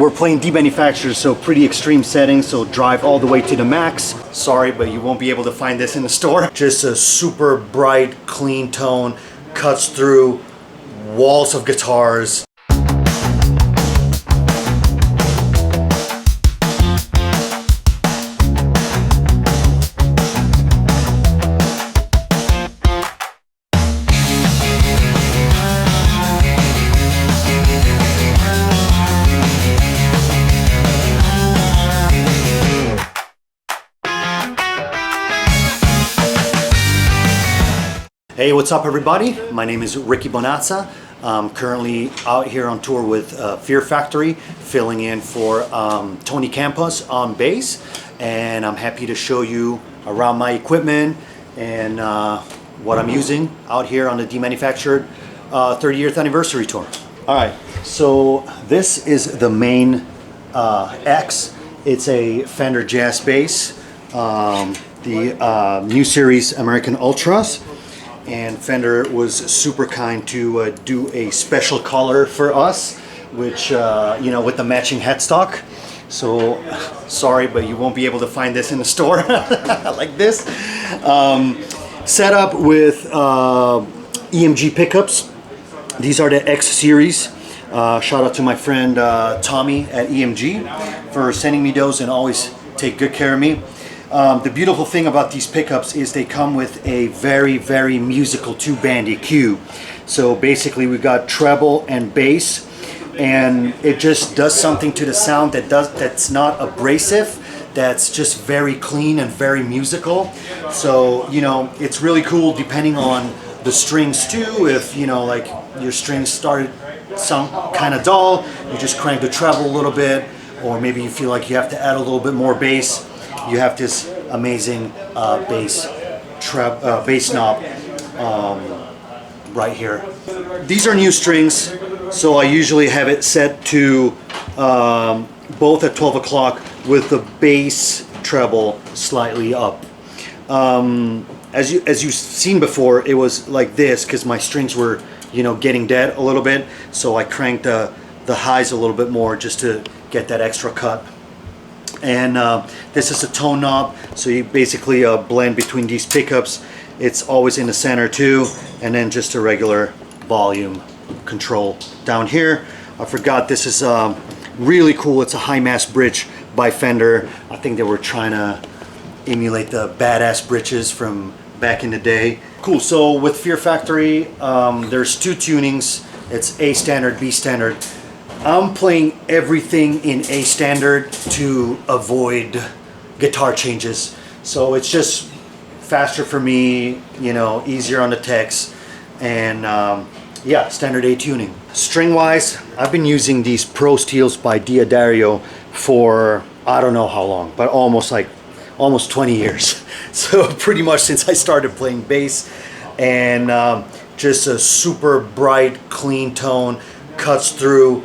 We're playing Demanufactour, so pretty extreme settings, so drive all the way to the max. Sorry, but you won't be able to find this in the store. Just a super bright, clean tone, cuts through walls of guitars. Hey, what's up everybody? My name is Ricky Bonazza. I'm currently out here on tour with Fear Factory, filling in for Tony Campos on bass, and I'm happy to show you around my equipment and what I'm using out here on the Demanufactour 30th anniversary tour. Alright, so this is the main X. It's a Fender Jazz bass, the new series American Ultras. And Fender was super kind to do a special color for us, which, you know, with the matching headstock. So, sorry, but you won't be able to find this in the store like this. Set up with EMG pickups. These are the X series. Shout out to my friend Tommy at EMG for sending me those and always take good care of me. The beautiful thing about these pickups is they come with a very, very musical two-band EQ. So basically we got treble and bass, and it just does something to the sound that's not abrasive, that's just very clean and very musical. So, you know, it's really cool depending on the strings too. If, you know, like your strings started sound kind of dull, you just crank the treble a little bit, or maybe you feel like you have to add a little bit more bass. You have this amazing bass knob right here. These are new strings, so I usually have it set to both at 12 o'clock with the bass treble slightly up. As you've seen before, it was like this because my strings were, you know, getting dead a little bit, so I cranked the highs a little bit more just to get that extra cut. And this is a tone knob, so you basically blend between these pickups. It's always in the center too, and then just a regular volume control down here. I forgot this is really cool. It's a high mass bridge by Fender. I think they were trying to emulate the badass bridges from back in the day. Cool. So with Fear Factory, there's two tunings. It's A standard, B standard. I'm playing everything in A standard to avoid guitar changes. So it's just faster for me, you know, easier on the techs, and yeah, standard A tuning. String wise, I've been using these Pro Steels by D'Addario for I don't know how long, but almost 20 years. So pretty much since I started playing bass, and just a super bright, clean tone, cuts through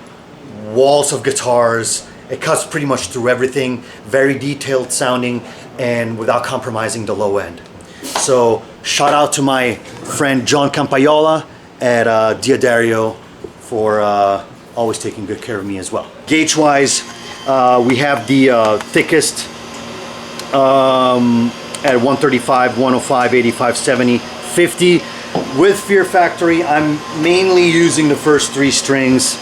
walls of guitars. It cuts pretty much through everything, very detailed sounding and without compromising the low end. So shout out to my friend John Campaiola at D'Addario for always taking good care of me as well. Gauge wise, we have the thickest at 135, 105, 85, 70, 50. With Fear Factory, I'm mainly using the first three strings.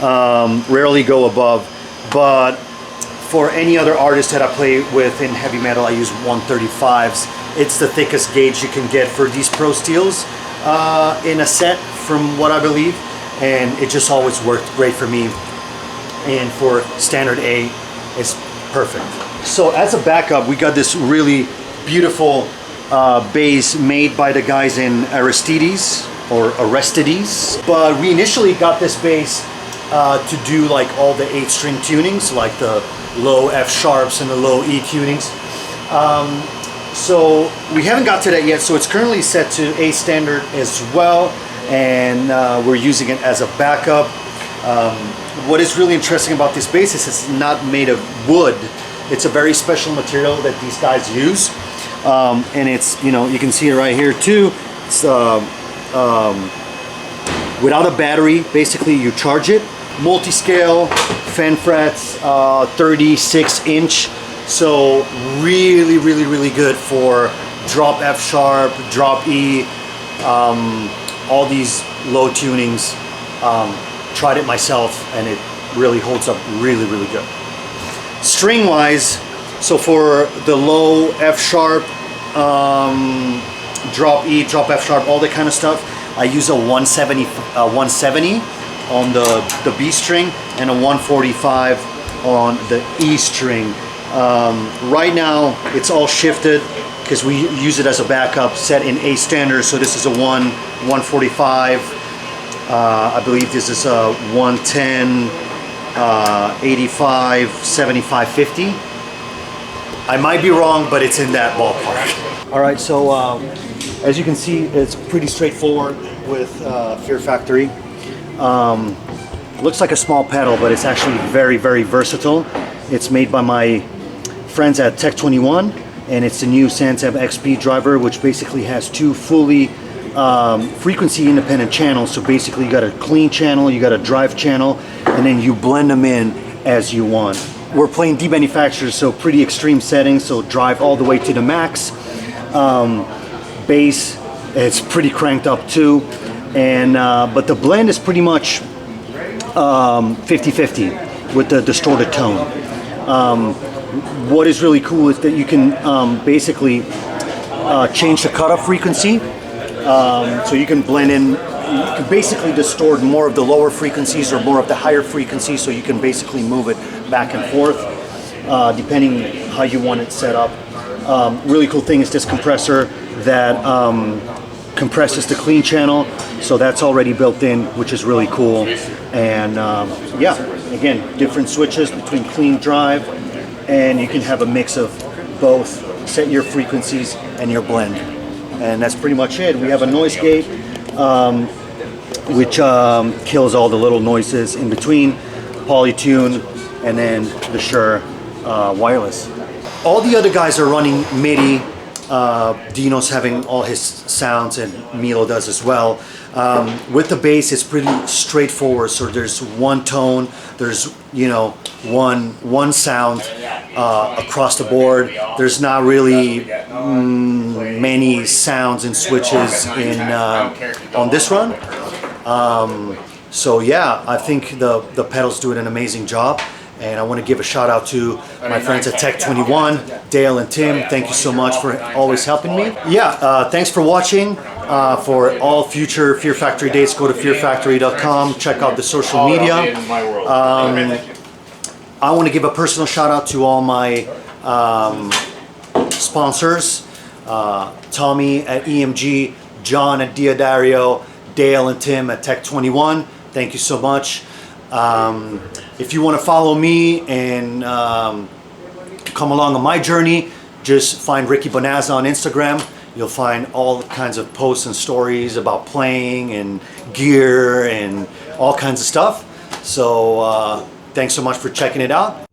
Rarely go above, but for any other artist that I play with in heavy metal, I use 135s. It's the thickest gauge you can get for these Pro Steels in a set, from what I believe, and it just always worked great for me. And for standard A, it's perfect. So as a backup, we got this really beautiful bass made by the guys in Aristides, but we initially got this bass to do like all the 8-string tunings, like the low F sharps and the low E tunings. So we haven't got to that yet, so it's currently set to A standard as well, and we're using it as a backup. What is really interesting about this bass is it's not made of wood. It's a very special material that these guys use, and it's, you know, you can see it right here too. It's without a battery. Basically you charge it, multi-scale, fan frets, 36-inch. So really good for drop F sharp, drop E, all these low tunings. Tried it myself and it really holds up really good. String wise, so for the low F sharp, drop E, drop F sharp, all that kind of stuff, I use a 170 on the B string and a 145 on the E string. Right now it's all shifted because we use it as a backup, set in A standard. So this is a 145. I believe this is a 110, 85, 75, 50. I might be wrong, but it's in that ballpark. All right, so as you can see, it's pretty straightforward with Fear Factory. Looks like a small pedal, but it's actually very versatile. It's made by my friends at Tech 21, and it's the new Santab XP driver, which basically has two fully frequency independent channels. So basically you got a clean channel, you got a drive channel, and then you blend them in as you want. We're playing Demanufactour, so pretty extreme settings, so drive all the way to the max. Bass, it's pretty cranked up too, and but the blend is pretty much 50-50 with the distorted tone. What is really cool is that you can basically change the cutoff frequency, so you can blend in, you can basically distort more of the lower frequencies or more of the higher frequencies, so you can basically move it back and forth depending how you want it set up. Really cool thing is this compressor that compresses the clean channel, so that's already built in, which is really cool. And yeah, again, different switches between clean, drive, and you can have a mix of both, set your frequencies and your blend. And that's pretty much it. We have a noise gate, which kills all the little noises in between, Polytune, and then the Shure wireless. All the other guys are running MIDI. Dino's having all his sounds, and Milo does as well. With the bass, it's pretty straightforward. So there's one tone, there's one sound across the board. There's not really many sounds and switches in on this run. So yeah, I think the pedals do an amazing job. And I want to give a shout out to my friends at Tech 21, Dale and Tim. Thank you so much for always helping me. Yeah, thanks for watching. For all future Fear Factory dates, go to fearfactory.com. Check out the social media. I want to give a personal shout out to all my sponsors. Tommy at EMG, John at Diodario, Dale and Tim at Tech 21. Thank you so much. If you want to follow me and come along on my journey, just find Ricky Bonazza on Instagram. You'll find all kinds of posts and stories about playing and gear and all kinds of stuff. So thanks so much for checking it out.